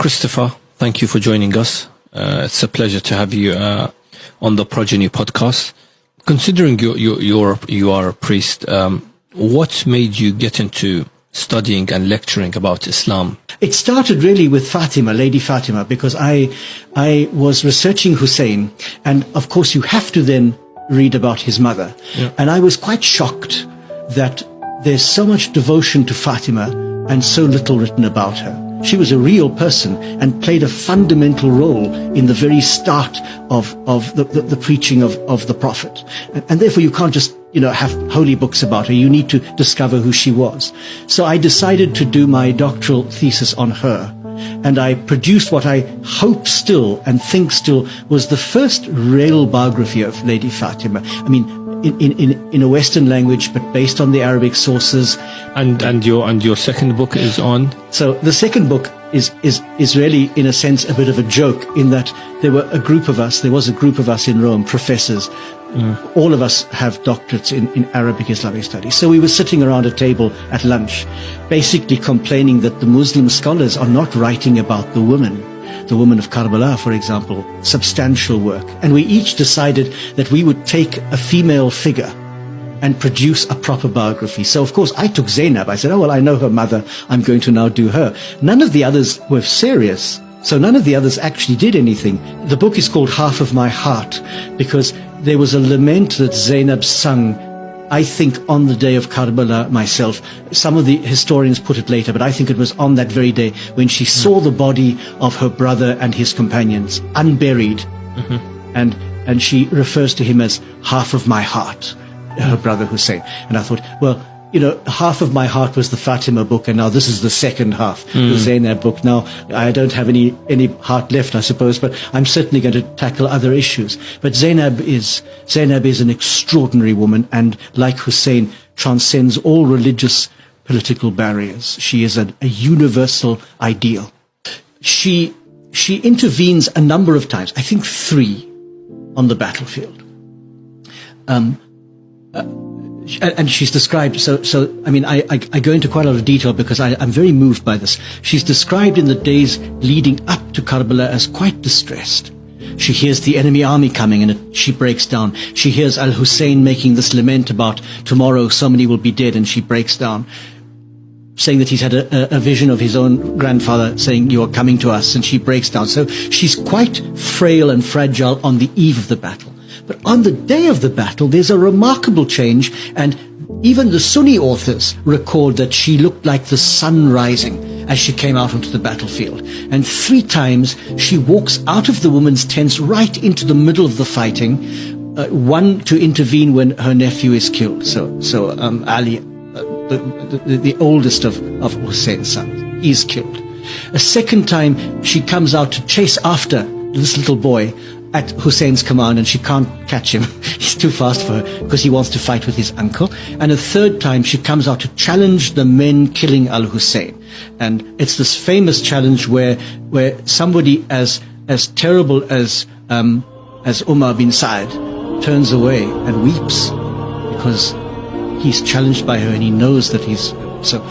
Christopher, thank you for joining us. It's a pleasure to have you on the Progeny podcast. Considering you are a priest, what made you get into studying and lecturing about Islam? It started really with Fatima, Lady Fatima, because I was researching Hussein, and of course you have to then read about his mother. Yeah. And I was quite shocked that there's so much devotion to Fatima and so little written about her. She was a real person and played a fundamental role in the very start of the preaching of the Prophet. And therefore you can't just, have holy books about her. You need to discover who she was. So I decided to do my doctoral thesis on her. And I produced what I hope still and think still was the first real biography of Lady Fatima. I mean, in a Western language, but based on the Arabic sources. And your second book is on? So the second book is really, in a sense, a bit of a joke, in that there was a group of us in Rome, professors. All of us have doctorates in Arabic Islamic studies. So we were sitting around a table at lunch, basically complaining that the Muslim scholars are not writing about the woman of Karbala, for example, substantial work. And we each decided that we would take a female figure and produce a proper biography. So, of course, I took Zainab. I said, I know her mother. I'm going to now do her. None of the others were serious. So none of the others actually did anything. The book is called Half of My Heart because there was a lament that Zainab sung, I think, on the day of Karbala myself. Some of the historians put it later, but I think it was on that very day when she saw the body of her brother and his companions unburied. And she refers to him as half of my heart, her brother Hussein. And I thought, half of my heart was the Fatima book, and now this is the second half, the Zainab book. Now, I don't have any heart left, I suppose, but I'm certainly going to tackle other issues. But Zainab is an extraordinary woman, and like Hussein, transcends all religious, political barriers. She is a universal ideal. She intervenes a number of times, I think 3, on the battlefield. And she's described, I go into quite a lot of detail because I'm very moved by this. She's described in the days leading up to Karbala as quite distressed. She hears the enemy army coming and she breaks down. She hears Al-Hussein making this lament about tomorrow so many will be dead, and she breaks down, saying that he's had a vision of his own grandfather saying, you are coming to us, and she breaks down. So she's quite frail and fragile on the eve of the battle. But on the day of the battle, there's a remarkable change, and even the Sunni authors record that she looked like the sun rising as she came out onto the battlefield. And 3 times she walks out of the women's tents right into the middle of the fighting, one to intervene when her nephew is killed. So Ali, the oldest of Hussein's sons, is killed. A second time she comes out to chase after this little boy at Hussein's command, and she can't catch him. He's too fast for her because he wants to fight with his uncle. And a third time she comes out to challenge the men killing Al-Hussein. And it's this famous challenge where somebody as terrible as Umar bin Sa'd turns away and weeps because he's challenged by her and he knows that he's so